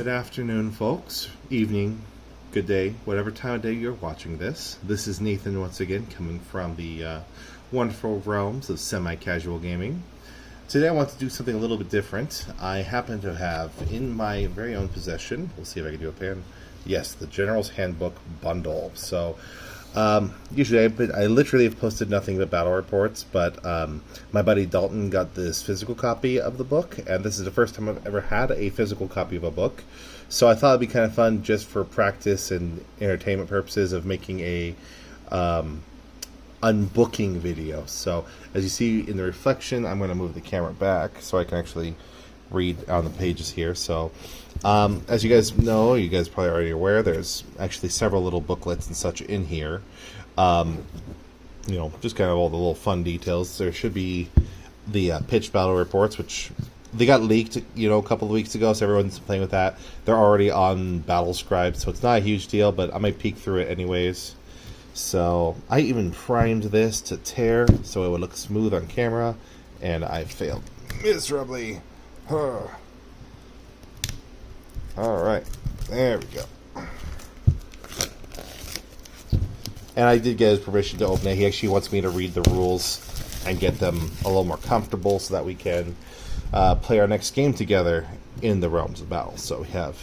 Good afternoon, folks. Evening, good day, whatever time of day you're watching this. This is Nathan once again, coming from the wonderful realms of semi-casual gaming. Today I want to do something a little bit different. I happen to have in my very own possession, we'll see if I can do a pan, yes, the General's Handbook bundle. So, usually I literally have posted nothing but battle reports, but my buddy Dalton got this physical copy of the book, and this is the first time I've ever had a physical copy of a book. So I thought it'd be kind of fun just for practice and entertainment purposes of making a unbooking video. So as you see in the reflection, I'm going to move the camera back so I can actually read on the pages here. So as you guys know, you guys probably already aware, there's actually several little booklets and such in here. You know, just kind of all the little fun details. There should be the pitch battle reports, which they got leaked, you know, a couple of weeks ago, so everyone's playing with that. They're already on Battle Scribe, so it's not a huge deal, but I might peek through it anyways. So I even primed this to tear so it would look smooth on camera, and I failed miserably. Alright, there we go. And I did get his permission to open it. He actually wants me to read the rules and get them a little more comfortable so that we can play our next game together in the realms of battle. So we have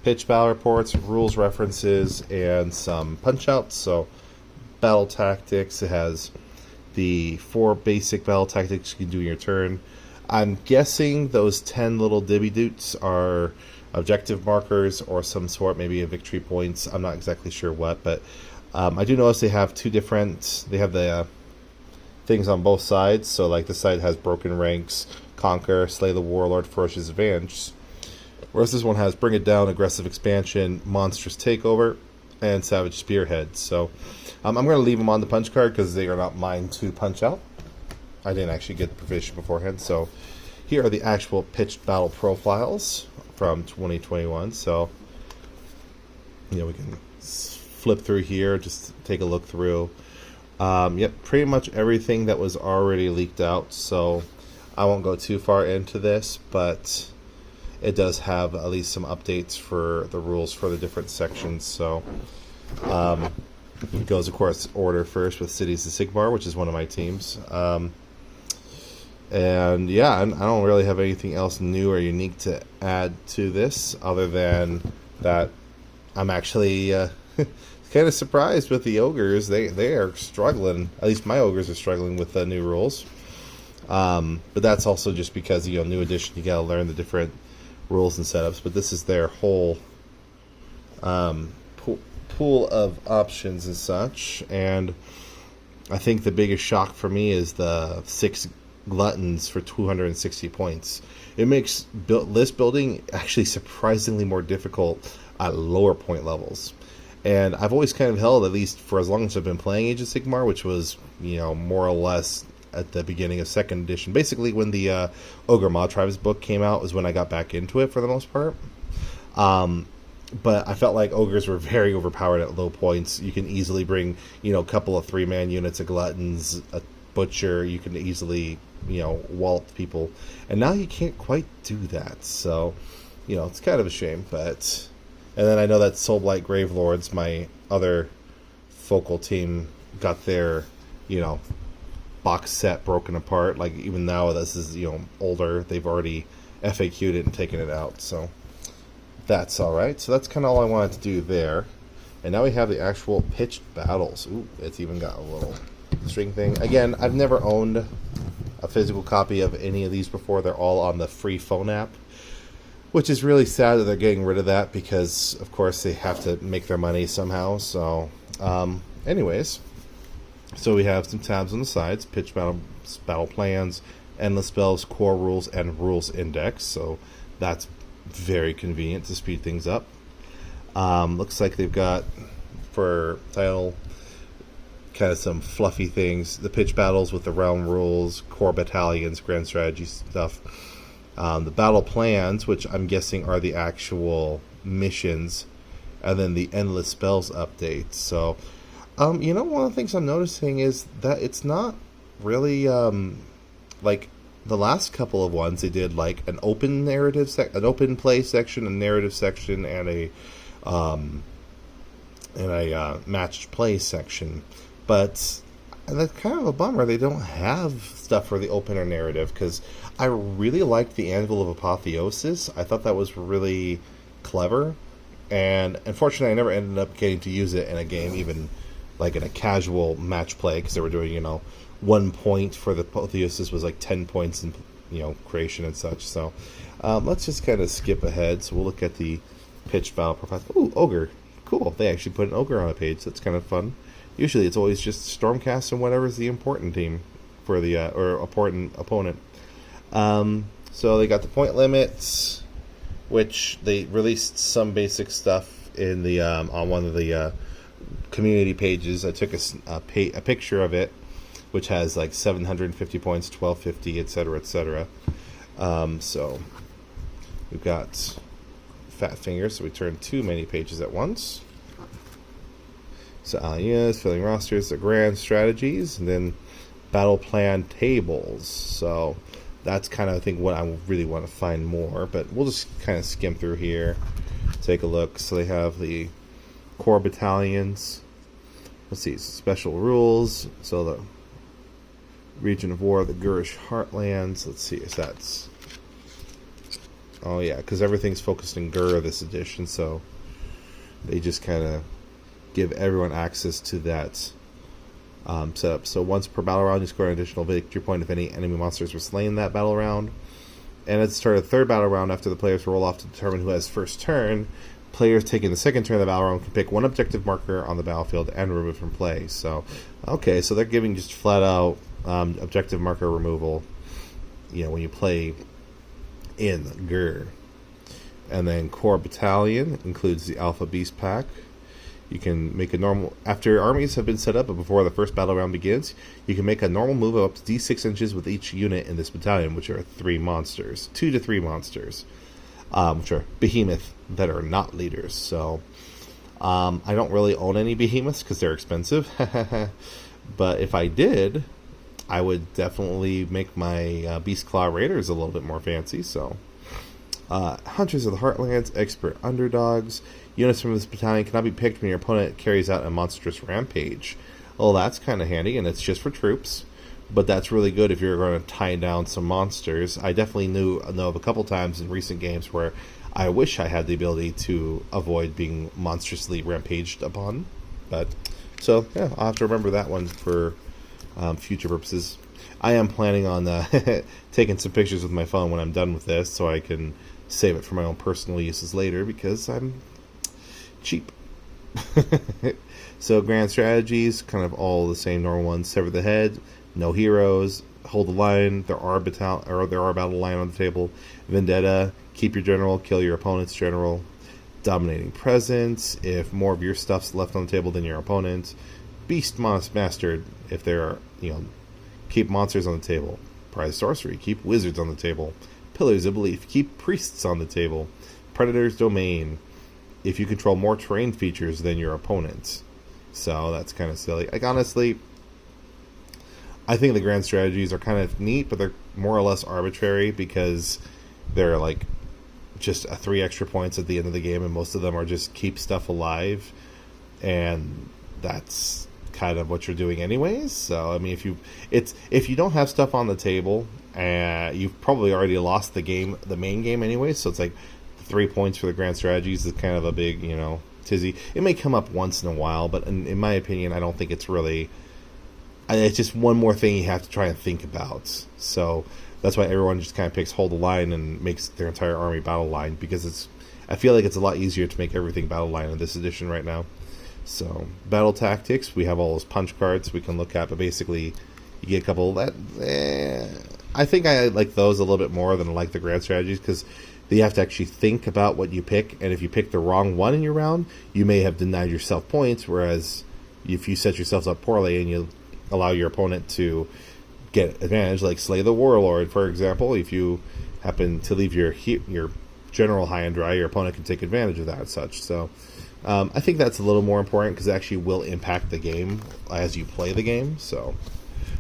pitch battle reports, rules references, and some punch outs. So battle tactics, it has the 4 basic battle tactics you can do in your turn. I'm guessing those 10 little dibby doots are objective markers or some sort, maybe a victory points. I'm not exactly sure what, but I do notice they have two different, they have the things on both sides. So like this side has broken ranks, conquer, slay the warlord, ferocious advantage, whereas this one has bring it down, aggressive expansion, monstrous takeover, and savage spearhead. So I'm going to leave them on the punch card because they are not mine to punch out. I didn't actually get the provision beforehand. So here are the actual pitched battle profiles from 2021. So, you know, we can flip through here, just take a look through. Yep, pretty much everything that was already leaked out. So I won't go too far into this, but it does have at least some updates for the rules for the different sections. So it goes, of course, order first with Cities of Sigmar, which is one of my teams. And yeah, I don't really have anything else new or unique to add to this, other than that I'm actually kind of surprised with the ogres. They are struggling. At least my ogres are struggling with the new rules. But that's also just because, you know, new edition, you gotta learn the different rules and setups. But this is their whole pool of options and such. And I think the biggest shock for me is the 6 gluttons for 260 points. It makes list building actually surprisingly more difficult at lower point levels. And I've always kind of held, at least for as long as I've been playing Age of Sigmar, which was, you know, more or less at the beginning of 2nd edition. Basically, when the Ogre Mod Tribes book came out was when I got back into it for the most part. But I felt like ogres were very overpowered at low points. You can easily bring, you know, a couple of 3-man units of gluttons, a butcher. You can easily, you know, wallop people. And now you can't quite do that. So, you know, it's kind of a shame, but... And then I know that Soulblight Gravelords, my other focal team, got their, you know, box set broken apart. Like, even now, this is, you know, older. They've already FAQ'd it and taken it out. So, that's alright. So, that's kind of all I wanted to do there. And now we have the actual pitched battles. Ooh, it's even got a little string thing. Again, I've never owned a physical copy of any of these before. They're all on the free phone app, which is really sad that they're getting rid of that because, of course, they have to make their money somehow. So, anyways, so we have some tabs on the sides: pitch battle plans, endless spells, core rules, and rules index. So that's very convenient to speed things up. Looks like they've got, for title, kind of some fluffy things: the pitch battles with the realm rules, core battalions, grand strategy stuff. The battle plans, which I'm guessing are the actual missions, and then the endless spells updates. So, you know, one of the things I'm noticing is that it's not really like the last couple of ones they did like an open narrative an open play section, a narrative section, and a matched play section. But that's kind of a bummer they don't have stuff for the open or narrative, because I really liked the Anvil of Apotheosis. I thought that was really clever, and unfortunately I never ended up getting to use it in a game, even like in a casual match play, because they were doing 1 point for the Apotheosis was like 10 points in creation and such. So let's just kind of skip ahead. So we'll look at the pitch battle profile. Ooh, ogre, cool. They actually put an ogre on a page. That's kind of fun. Usually it's always just Stormcast and whatever's the important team for the or important opponent. So they got the point limits, which they released some basic stuff in the on one of the community pages. I took a picture of it, which has like 750 points, 1250, etc., etc. So we've got fat fingers, so we turn too many pages at once. So alias, filling rosters, the grand strategies, and then battle plan tables. So that's kind of, I think, what I really want to find more, but we'll just kind of skim through here, take a look. So they have the core battalions. Let's see, special rules. So the region of war, the Gurish Heartlands. Let's see if that's... Oh yeah, because everything's focused in Ger this edition, so they just kind of give everyone access to that setup. So once per battle round, you score an additional victory point if any enemy monsters were slain in that battle round. And at the start of the third battle round, after the players roll off to determine who has first turn, players taking the second turn of the battle round can pick one objective marker on the battlefield and remove from play. So, okay, so they're giving just flat out objective marker removal, when you play in Ger. And then core battalion includes the Alpha Beast Pack. You can make a normal... After armies have been set up, but before the first battle round begins, you can make a normal move of up to d6 inches with each unit in this battalion, which are 3 monsters. 2 to 3 monsters. Which are behemoth that are not leaders. So, I don't really own any behemoths because they're expensive. But if I did, I would definitely make my Beast Claw Raiders a little bit more fancy. So, Hunters of the Heartlands, expert underdogs. Units from this battalion cannot be picked when your opponent carries out a monstrous rampage. Well, that's kind of handy, and it's just for troops. But that's really good if you're going to tie down some monsters. I definitely know of a couple times in recent games where I wish I had the ability to avoid being monstrously rampaged upon. But so yeah, I'll have to remember that one for future purposes. I am planning on taking some pictures with my phone when I'm done with this, so I can save it for my own personal uses later, because I'm cheap. So grand strategies, kind of all the same normal ones. Sever the head, no heroes, hold the line, there are battle line on the table. Vendetta, keep your general, kill your opponent's general. Dominating presence, if more of your stuff's left on the table than your opponent. Beast mastered, if there are, keep monsters on the table. Prize sorcery, keep wizards on the table. Pillars of belief, keep priests on the table. Predator's domain, if you control more terrain features than your opponent. So that's kind of silly. Like, honestly, I think the grand strategies are kind of neat, but they're more or less arbitrary, because they're like just 3 extra points at the end of the game, and most of them are just keep stuff alive, and that's kind of what you're doing anyways. So I mean, if you don't have stuff on the table, you've probably already lost the main game anyway. So it's like 3 points for the grand strategies is kind of a big tizzy. It may come up once in a while, but in my opinion, I don't think it's really... It's just one more thing you have to try and think about. So that's why everyone just kind of picks hold the line and makes their entire army battle line, because I feel like it's a lot easier to make everything battle line in this edition right now. So battle tactics, we have all those punch cards we can look at, but basically you get a couple of that. I think I like those a little bit more than I like the grand strategies, because you have to actually think about what you pick, and if you pick the wrong one in your round, you may have denied yourself points, whereas if you set yourselves up poorly and you allow your opponent to get advantage, like Slay the Warlord, for example, if you happen to leave your general high and dry, your opponent can take advantage of that and such. So I think that's a little more important, because it actually will impact the game as you play the game. So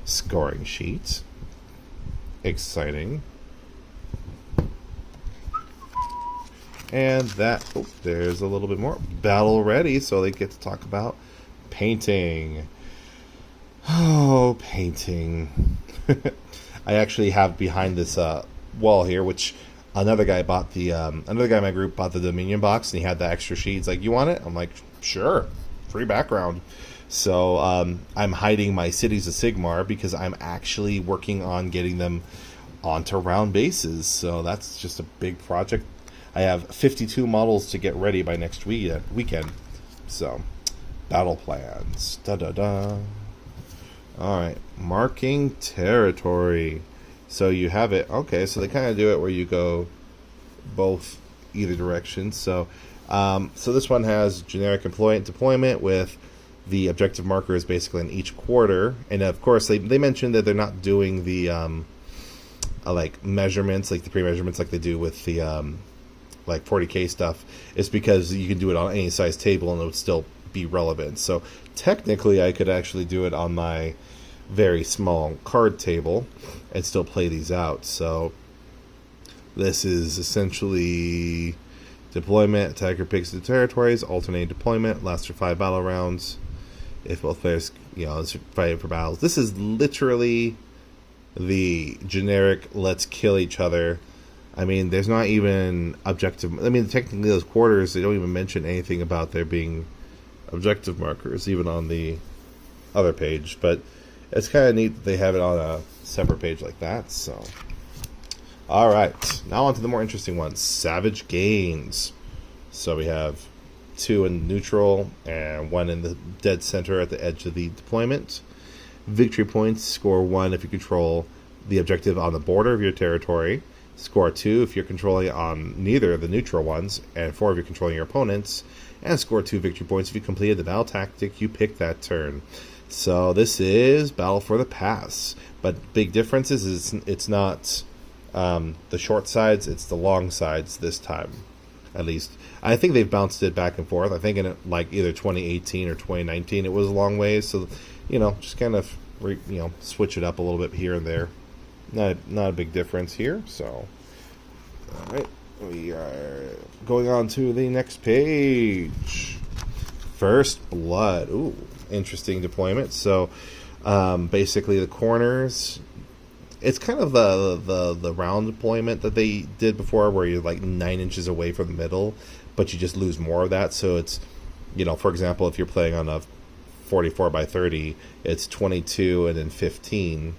scoring sheets. exciting. And that, oh, there's a little bit more. Battle ready, so they get to talk about painting. Oh, painting. I actually have behind this wall here, which another guy bought another guy in my group bought the Dominion box, and he had the extra sheet. He's like, you want it? I'm like, sure. Free background. So I'm hiding my cities of Sigmar because I'm actually working on getting them onto round bases. So that's just a big project. I have 52 models to get ready by next weekend. So, battle plans. Da-da-da. Alright, marking territory. So you have it. Okay, so they kind of do it where you go either direction. So this one has generic deployment with the objective markers basically in each quarter. And of course, they mentioned that they're not doing the like measurements, like the pre-measurements like they do with the like 40K stuff. It's because you can do it on any size table and it would still be relevant. So technically I could actually do it on my very small card table and still play these out. So this is essentially deployment. Attacker picks the territories, alternate deployment, lasts for 5 battle rounds. If both players, is fighting for battles. This is literally the generic let's kill each other. I mean, there's not even objective. I mean, technically those quarters, they don't even mention anything about there being objective markers, even on the other page. But it's kind of neat that they have it on a separate page like that. So, all right, now on to the more interesting ones. Savage gains. So we have 2 in neutral and 1 in the dead center at the edge of the deployment. Victory points, score 1 if you control the objective on the border of your territory. Score 2 if you're controlling on neither of the neutral ones, and 4 if you're controlling your opponents. And score 2 victory points if you completed the battle tactic you picked that turn. So this is Battle for the Pass. But big difference is it's not the short sides, it's the long sides this time. At least. I think they've bounced it back and forth. I think in like either 2018 or 2019 it was a long ways. So, just kind of, switch it up a little bit here and there. Not a big difference here. So, all right. We are going on to the next page. First Blood. Ooh, interesting deployment. So, basically the corners, it's kind of the round deployment that they did before, where you're like 9 inches away from the middle, but you just lose more of that. So it's, for example, if you're playing on a 44 by 30, it's 22 and then 15,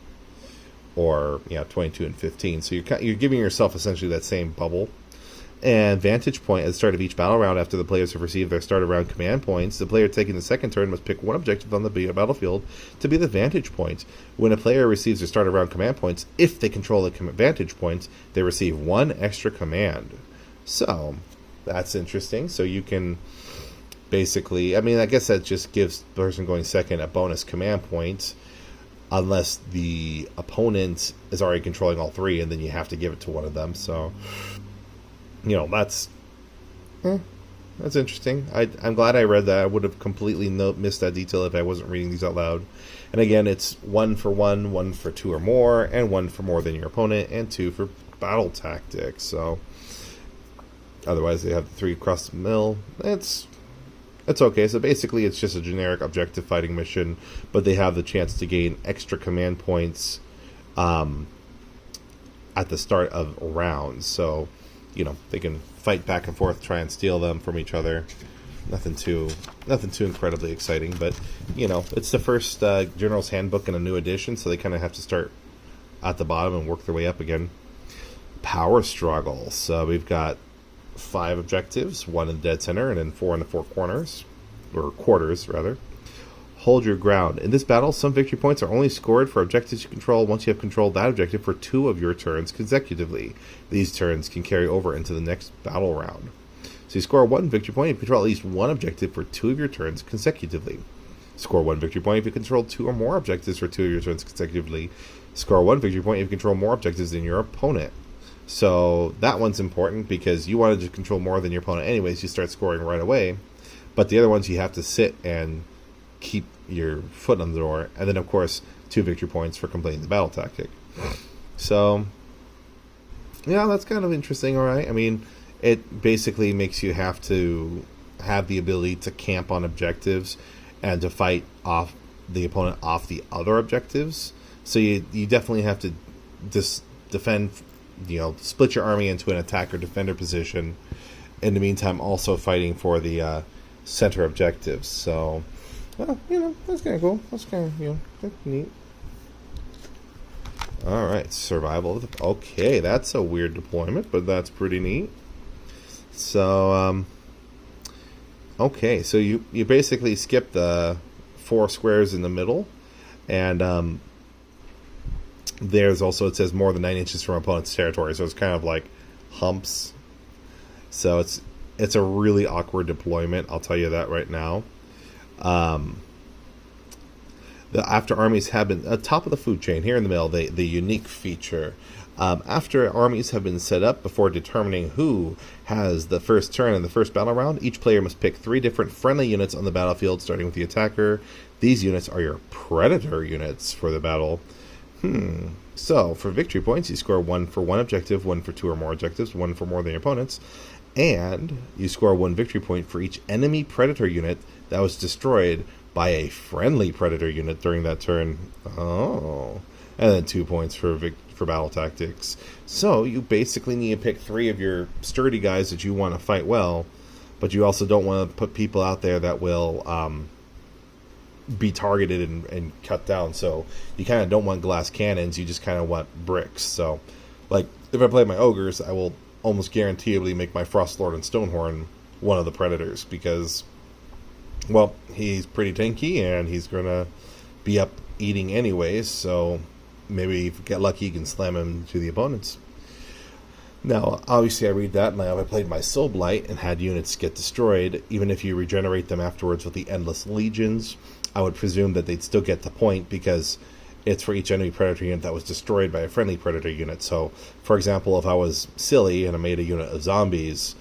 or 22 and 15. So you're giving yourself essentially that same bubble. And vantage point at the start of each battle round after the players have received their start of round command points. The player taking the second turn must pick one objective on the battlefield to be the vantage point. When a player receives their start of round command points, if they control the vantage points, they receive 1 extra command. So, that's interesting. So you can basically, I guess that just gives the person going second a bonus command point, unless the opponent is already controlling all 3, and then you have to give it to one of them. So, that's interesting. I'm glad I read that. I would have completely missed that detail if I wasn't reading these out loud. And again, it's 1 for 1, 1 for 2 or more, and 1 for more than your opponent, and 2 for battle tactics. So, otherwise they have 3 across the middle. It's okay. So basically it's just a generic objective fighting mission, but they have the chance to gain extra command points at the start of rounds. So, they can fight back and forth, try and steal them from each other. Nothing too incredibly exciting, but it's the first General's Handbook in a new edition, so they kind of have to start at the bottom and work their way up again. Power struggle. So we've got 5 objectives, 1 in the dead center, and then 4 in the 4 corners, or quarters rather. Hold your ground. In this battle, some victory points are only scored for objectives you control once you have controlled that objective for 2 of your turns consecutively. These turns can carry over into the next battle round. So you score 1 victory point if you control at least 1 objective for 2 of your turns consecutively. Score 1 victory point if you control 2 or more objectives for 2 of your turns consecutively. Score 1 victory point if you control more objectives than your opponent. So that one's important because you wanted to control more than your opponent anyways. You start scoring right away. But the other ones you have to sit and keep your foot on the door. And then, of course, 2 victory points for completing the battle tactic. So, yeah, that's kind of interesting, alright. I mean, it basically makes you have to have the ability to camp on objectives and to fight off the opponent off the other objectives. So you definitely have to defend, split your army into an attack or defender position. In the meantime, also fighting for the center objectives. So, well, that's kind of cool. That's kind of, neat. All right, survival. Okay, that's a weird deployment, but that's pretty neat. So, okay, so you basically skip the 4 squares in the middle, and there's also, it says more than 9 inches from opponent's territory, so it's kind of like humps. So it's a really awkward deployment, I'll tell you that right now. After armies have been top of the food chain here in the middle, the unique feature. After armies have been set up, before determining who has the first turn in the first battle round, each player must pick 3 different friendly units on the battlefield, starting with the attacker. These units are your predator units for the battle. So, for victory points, you score 1 for 1 objective, 1 for 2 or more objectives, 1 for more than your opponents, and you score 1 victory point for each enemy predator unit that was destroyed by a friendly predator unit during that turn. Oh. And then 2 points for battle tactics. So you basically need to pick 3 of your sturdy guys that you want to fight well, but you also don't want to put people out there that will be targeted and cut down. So you kind of don't want glass cannons, you just kind of want bricks. So, like, if I play my ogres, I will almost guaranteedly make my Frostlord and Stonehorn one of the predators, because, well, he's pretty tanky and he's going to be up eating anyways, so maybe if you get lucky you can slam him to the opponents. Now, obviously I read that, and I played my Soul Blight and had units get destroyed. Even if you regenerate them afterwards with the Endless Legions, I would presume that they'd still get the point, because it's for each enemy predator unit that was destroyed by a friendly predator unit. So, for example, if I was silly and I made a unit of zombies,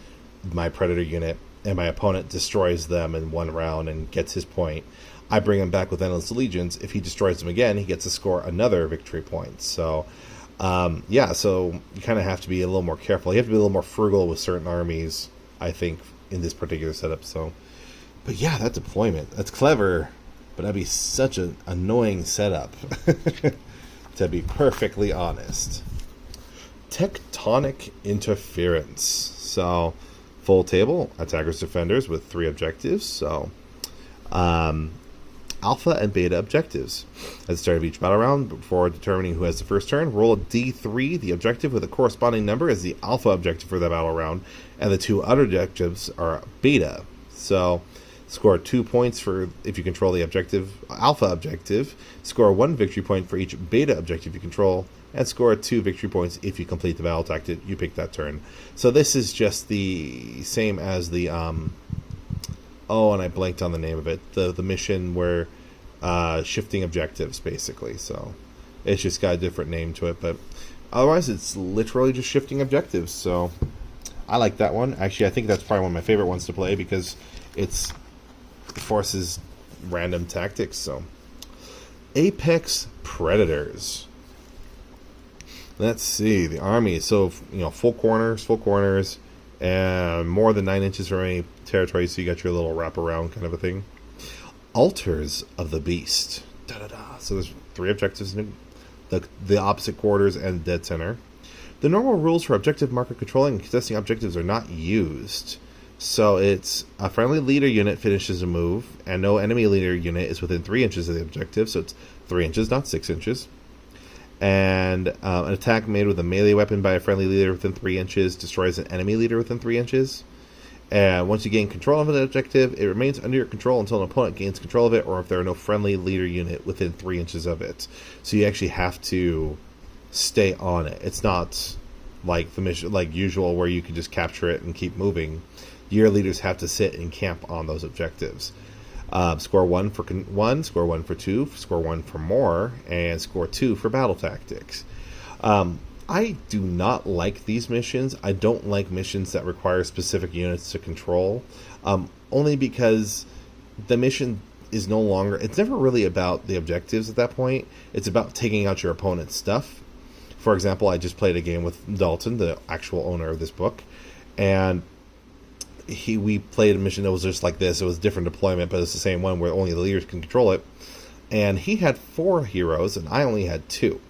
my predator unit, and my opponent destroys them in 1 round and gets his point, I bring him back with Endless Legions. If he destroys them again, he gets to score another victory point. So, so you kind of have to be a little more careful. You have to be a little more frugal with certain armies, I think, in this particular setup. So, but yeah, that deployment, that's clever, but that'd be such an annoying setup, to be perfectly honest. Tectonic Interference. So, full table, attackers, defenders with 3 objectives. So, alpha and beta objectives. At the start of each battle round, before determining who has the first turn, roll a d3. The objective with a corresponding number is the alpha objective for that battle round, and the 2 other objectives are beta. So, score 2 points for if you control the alpha objective, score 1 victory point for each beta objective you control, and score 2 victory points if you complete the battle tactic you pick that turn. So this is just the same as the and I blanked on the name of it. The mission where shifting objectives, basically. So it's just got a different name to it, but otherwise it's literally just shifting objectives. So I like that one. Actually, I think that's probably one of my favorite ones to play, because it forces random tactics. So Apex Predators. Let's see, the army. So, full corners, and more than 9 inches from any territory, so you got your little wraparound kind of a thing. Altars of the Beast. So there's 3 objectives in the opposite quarters and dead center. The normal rules for objective marker controlling and contesting objectives are not used. So it's a friendly leader unit finishes a move, and no enemy leader unit is within 3 inches of the objective, so it's 3 inches, not 6 inches. And an attack made with a melee weapon by a friendly leader within 3 inches destroys an enemy leader within 3 inches. And once you gain control of an objective, it remains under your control until an opponent gains control of it, or if there are no friendly leader unit within 3 inches of it. So you actually have to stay on it. It's not like the mission, like usual, where you can just capture it and keep moving. Your leaders have to sit and camp on those objectives. Score 1 for 1, score 1 for 2, score 1 for more, and score 2 for battle tactics. I do not like these missions. I don't like missions that require specific units to control, only because the mission is no longer... It's never really about the objectives at that point. It's about taking out your opponent's stuff. For example, I just played a game with Dalton, the actual owner of this book, and we played a mission that was just like this. It was a different deployment, but it's the same one where only the leaders can control it. And he had 4 heroes, and I only had 2.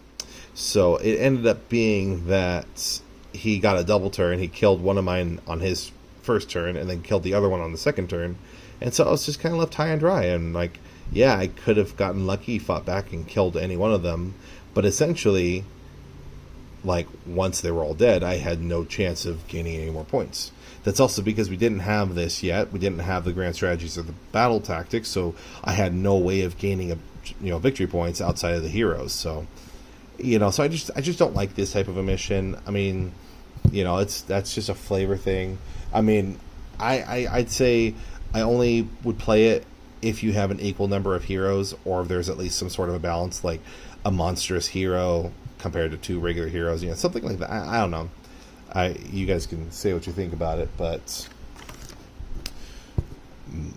So it ended up being that he got a double turn. He killed one of mine on his first turn, and then killed the other one on the second turn. And so I was just kind of left high and dry. And like, yeah, I could have gotten lucky, fought back, and killed any one of them. But essentially, like, once they were all dead, I had no chance of gaining any more points. That's also because we didn't have this yet. We didn't have the grand strategies or the battle tactics, so I had no way of gaining victory points outside of the heroes. So, so I just don't like this type of a mission. I mean, that's just a flavor thing. I mean, I'd say I only would play it if you have an equal number of heroes, or if there's at least some sort of a balance, like a monstrous hero compared to 2 regular heroes, something like that. I don't know. You guys can say what you think about it, but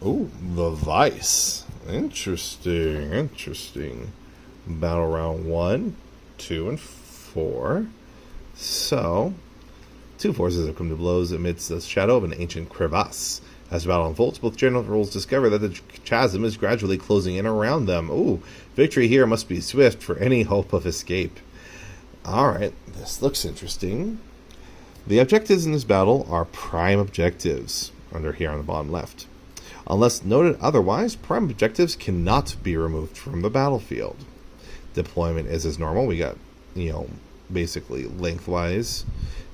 the Vice. Interesting. Battle round 1, 2, and 4. So, 2 forces have come to blows amidst the shadow of an ancient crevasse. As the battle unfolds, both generals discover that the chasm is gradually closing in around them. Victory here must be swift for any hope of escape. Alright, this looks interesting. The objectives in this battle are prime objectives, under here on the bottom left. Unless noted otherwise, prime objectives cannot be removed from the battlefield. Deployment is as normal. We got, basically lengthwise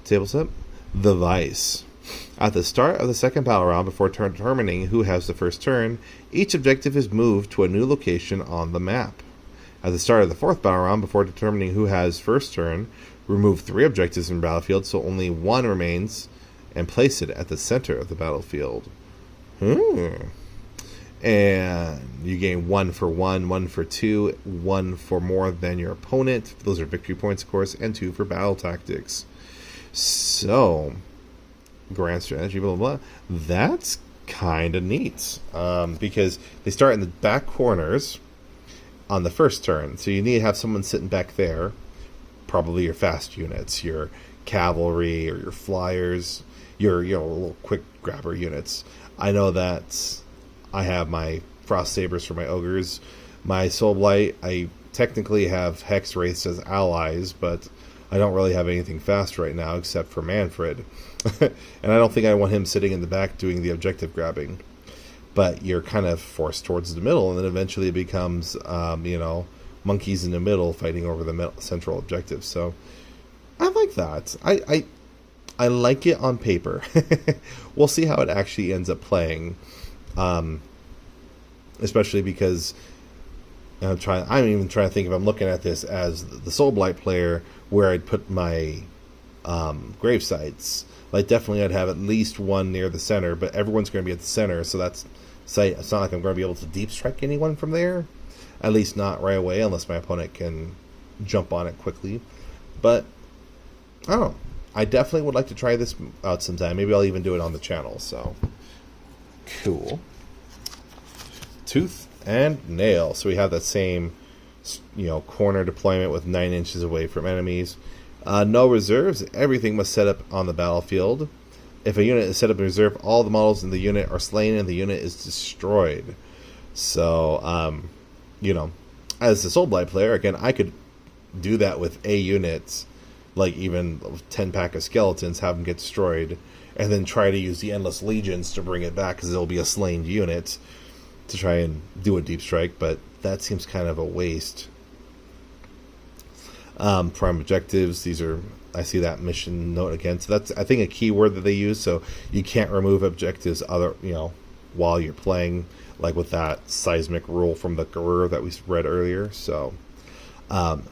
table set. The Vice. At the start of the second battle round, before determining who has the first turn, each objective is moved to a new location on the map. At the start of the fourth battle round, before determining who has first turn, remove 3 objectives from the battlefield so only 1 remains, and place it at the center of the battlefield. And you gain 1 for 1, 1 for 2, 1 for more than your opponent. Those are victory points, of course, and 2 for battle tactics. So, grand strategy, blah, blah, blah. That's kind of neat, because they start in the back corners on the first turn. So you need to have someone sitting back there, probably your fast units, your cavalry or your flyers, your little quick grabber units. I know that I have my frost sabers for my ogres, my soul blight. I technically have hex wraiths as allies, but I don't really have anything fast right now except for Manfred. And I don't think I want him sitting in the back doing the objective grabbing. But you're kind of forced towards the middle, and then eventually it becomes, monkeys in the middle fighting over the central objective. So I like that. I like it on paper. We'll see how it actually ends up playing, especially because I'm even trying to think if I'm looking at this as the Soul Blight player, where I'd put my grave sites. Like, definitely I'd have at least one near the center, but everyone's going to be at the center, so it's not like I'm going to be able to deep strike anyone from there. At least not right away, unless my opponent can jump on it quickly. But I don't know. I definitely would like to try this out sometime. Maybe I'll even do it on the channel. So cool. Tooth and nail. So we have that same, corner deployment with 9 inches away from enemies. No reserves. Everything must set up on the battlefield. If a unit is set up in reserve, all the models in the unit are slain and the unit is destroyed. So, as the Soul Blight player, again, I could do that with a unit, like even 10 pack of skeletons, have them get destroyed, and then try to use the Endless Legions to bring it back, because it'll be a slain unit, to try and do a deep strike, but that seems kind of a waste. Prime objectives, I see that mission note again, so that's, I think, a key word that they use, so you can't remove objectives while you're playing, like with that seismic rule from the Ger that we read earlier. So,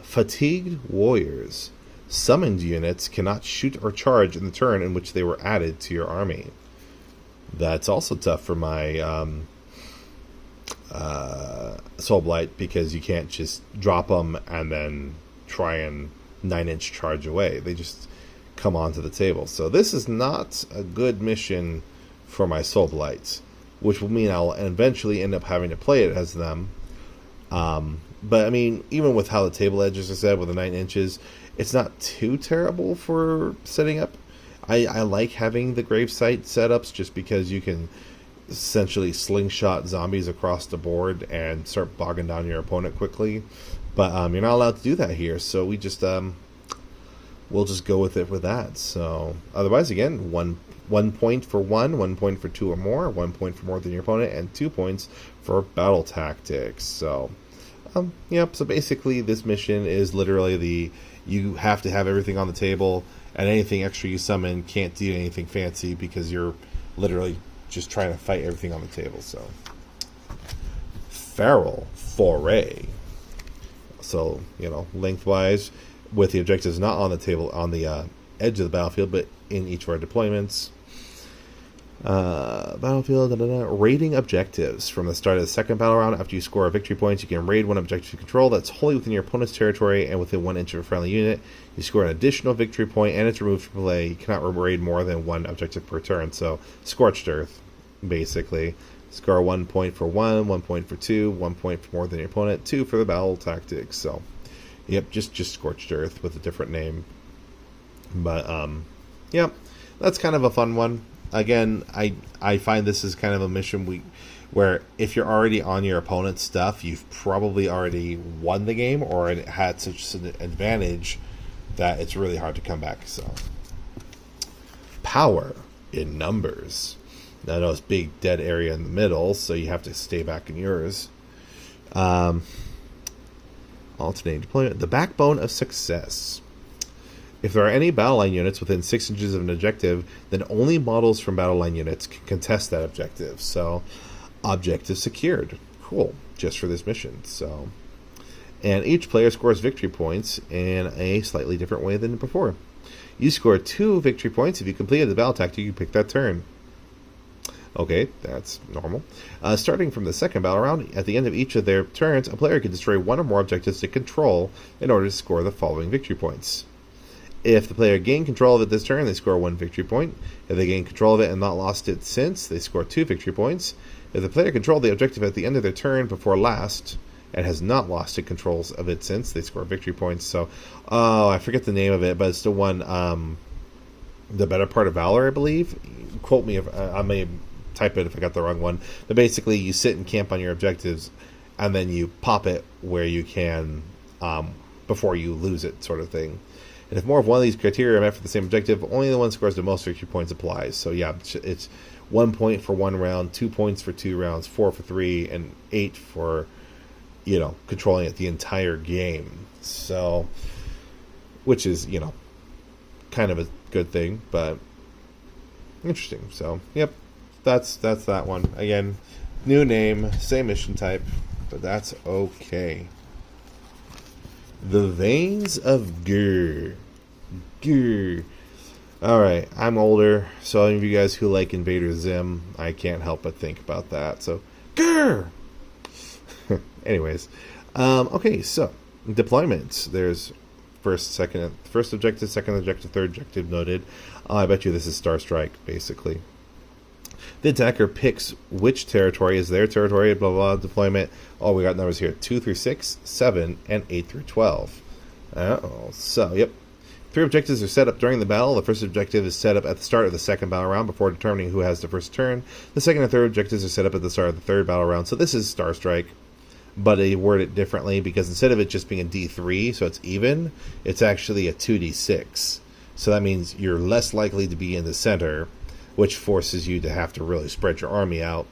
fatigued warriors. Summoned units cannot shoot or charge in the turn in which they were added to your army. That's also tough for my Soul Blight, because you can't just drop them and then try and 9-inch charge away. They just come onto the table. So this is not a good mission for my Soul Blights, which will mean I'll eventually end up having to play it as them. But I mean, even with how the table edges are set with the 9 inches, It's not too terrible for setting up. I like having the gravesite setups just because you can essentially slingshot zombies across the board and start bogging down your opponent quickly. But you're not allowed to do that here, so we'll just go with it with that. So otherwise, again, one point for 1 point for 2 or more, 1 point for more than your opponent, and 2 points for battle tactics. So yep. So basically, this mission is literally you have to have everything on the table, and anything extra you summon can't do anything fancy because you're literally just trying to fight everything on the table. So feral foray. So lengthwise, with the objectives not on the table on the edge of the battlefield, but in each of our deployments. Battlefield, raiding objectives. From the start of the second battle round, after you score victory points, you can raid one objective you control that's wholly within your opponent's territory and within 1 inch of a friendly unit. You score an additional victory point, and it's removed from play. You cannot raid more than 1 objective per turn. So, Scorched Earth, basically. Score 1 point for 1 point for 2, 1 point for more than your opponent, 2 for the battle tactics. So, yep, just Scorched Earth with a different name. But, yep, that's kind of a fun one. Again, I find this is kind of a mission where if you're already on your opponent's stuff, you've probably already won the game or it had such an advantage that it's really hard to come back. So, power in numbers. Now, I know it's big dead area in the middle, so you have to stay back in yours. Alternating deployment. The backbone of success. If there are any battle line units within 6 inches of an objective, then only models from battle line units can contest that objective. So, objective secured. Cool. Just for this mission. So, and each player scores victory points in a slightly different way than before. You score 2 victory points if you completed the battle tactic you picked that turn. Okay, that's normal. Starting from the second battle round, at the end of each of their turns, a player can destroy 1 or more objectives to control in order to score the following victory points. If the player gained control of it this turn, they score 1 victory point. If they gain control of it and not lost it since, they score 2 victory points. If the player controlled the objective at the end of their turn before last and has not lost it controls of it since, they score victory points. So, I forget the name of it, but it's the one, the Better Part of Valor, I believe. Quote me if I may type it if I got the wrong one. But basically, you sit and camp on your objectives, and then you pop it where you can before you lose it, sort of thing. And if more of one of these criteria are met for the same objective, only the one scores the most victory points applies. So yeah, it's 1 point for 1 round, 2 points for 2 rounds, 4 for 3, and 8 for, controlling it the entire game. So, which is, kind of a good thing, but interesting. So, yep, that's that one. Again, new name, same mission type, but that's okay. The Veins of Ger. Alright, I'm older, so any of you guys who like Invader Zim, I can't help but think about that. So, Ger! Anyways. Okay, so, deployments. There's first objective, second objective, third objective noted. I bet you this is Star Strike, basically. The attacker picks which territory is their territory, blah, blah, blah, deployment. Oh, we got numbers here. 2 through 6, 7, and 8 through 12. So, yep. 3 objectives are set up during the battle. The first objective is set up at the start of the second battle round before determining who has the first turn. The second and third objectives are set up at the start of the third battle round. So this is Star Strike, but they word it differently because instead of it just being a D3, so it's even, it's actually a 2D6. So that means you're less likely to be in the center, which forces you to have to really spread your army out.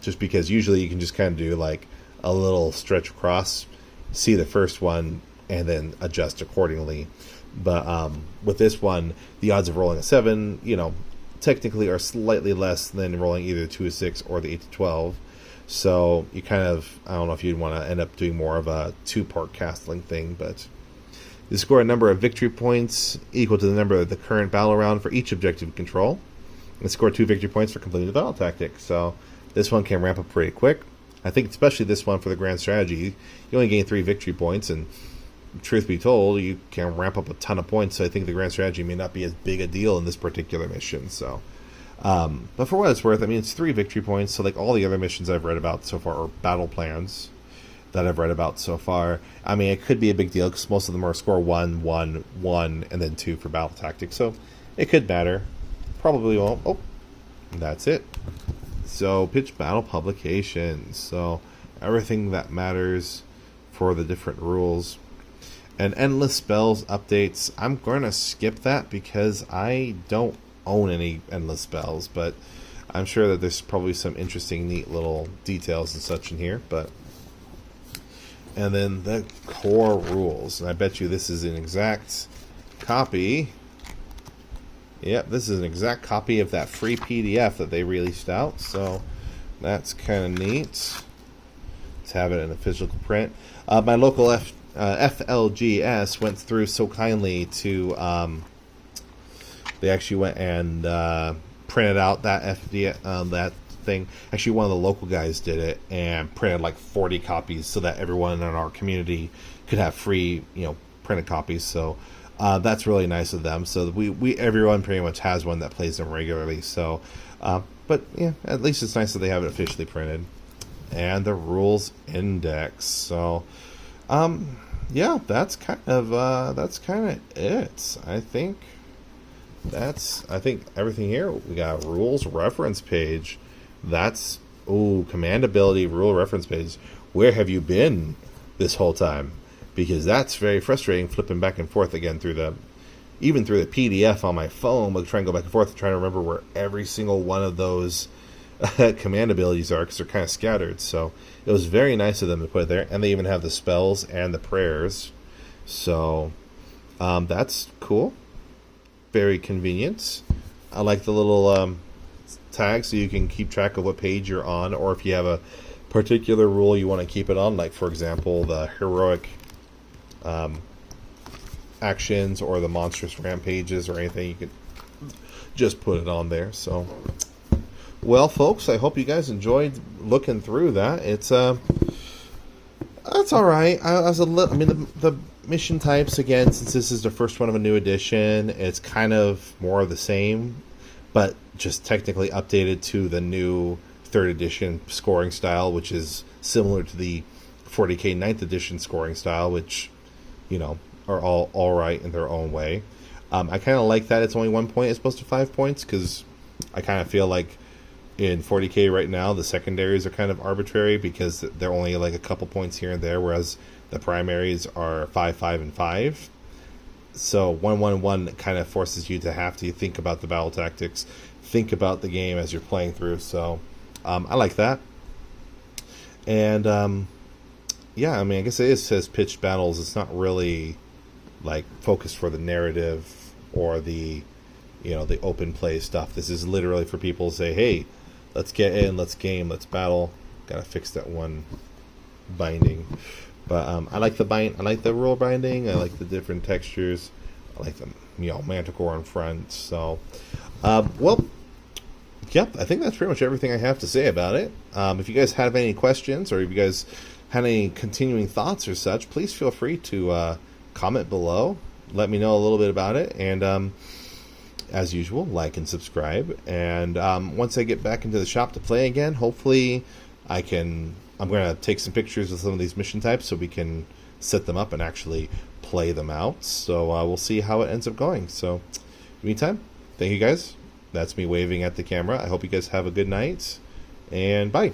Just because usually you can just kind of do like a little stretch across, see the first one, and then adjust accordingly. But with this one, the odds of rolling a 7, technically are slightly less than rolling either 2 to 6 or the 8 to 12. So you kind of, I don't know if you'd want to end up doing more of a 2-part castling thing, but you score a number of victory points equal to the number of the current battle round for each objective you control. And score 2 victory points for completing the battle tactic. So this one can ramp up pretty quick. I think especially this one for the grand strategy, you only gain 3 victory points, and truth be told, you can ramp up a ton of points. So I think the grand strategy may not be as big a deal in this particular mission. So, but for what it's worth, I mean, it's 3 victory points. So like all the other missions I've read about so far are battle plans. that I've read about so far. I mean, it could be a big deal because most of them are score 1, 1, 1, and then 2 for battle tactics. So it could matter. Probably won't. Oh, that's it. So pitch battle publications. So everything that matters for the different rules. And endless spells updates. I'm going to skip that because I don't own any endless spells, but I'm sure that there's probably some interesting, neat little details and such in here. And then the core rules. And I bet you this is an exact copy. Yep, this is an exact copy of that free PDF that they released out. So that's kind of neat to have it in a physical print. My local FLGS went through so kindly to... they actually went and printed out that that thing. Actually, one of the local guys did it and printed like 40 copies so that everyone in our community could have free, printed copies. So that's really nice of them. So everyone pretty much has one that plays them regularly. So, but yeah, at least it's nice that they have it officially printed. And the rules index. So, yeah, that's kind of it. I think everything here. We got rules reference page. That's command ability rule reference page. Where have you been this whole time? Because that's very frustrating, flipping back and forth again through the PDF on my phone, but trying to go back and forth, trying to remember where every single one of those command abilities are, because they're kind of scattered. So it was very nice of them to put it there, and they even have the spells and the prayers. So that's cool. Very convenient. I like the little tag so you can keep track of what page you're on, or if you have a particular rule you want to keep it on, like for example the heroic actions or the monstrous rampages or anything, you can just put it on there. So, well, folks, I hope you guys enjoyed looking through that. It's that's all right. The mission types, again, since this is the first one of a new edition, it's kind of more of the same, but just technically updated to the new 3rd edition scoring style, which is similar to the 40k 9th edition scoring style, which, are all right in their own way. I kind of like that it's only 1 point as opposed to 5 points, because I kind of feel like in 40k right now, the secondaries are kind of arbitrary because they're only like a couple points here and there, whereas the primaries are 5, 5, and 5. So 1, 1, 1 kind of forces you to have to think about the battle tactics, think about the game as you're playing through. So I like that. And yeah, I guess it says pitched battles. It's not really like focused for the narrative or the the open play stuff. This is literally for people to say, hey, let's get in, let's game, let's battle. Gotta fix that one binding. But I like the I like the rule binding. I like the different textures. I like the manticore in front. So, well, yep. I think that's pretty much everything I have to say about it. If you guys have any questions, or if you guys had any continuing thoughts or such, please feel free to comment below. Let me know a little bit about it, and as usual, like and subscribe. And once I get back into the shop to play again, hopefully I'm going to take some pictures of some of these mission types so we can set them up and actually play them out. So we'll see how it ends up going. So, in the meantime, thank you guys. That's me waving at the camera. I hope you guys have a good night, and bye.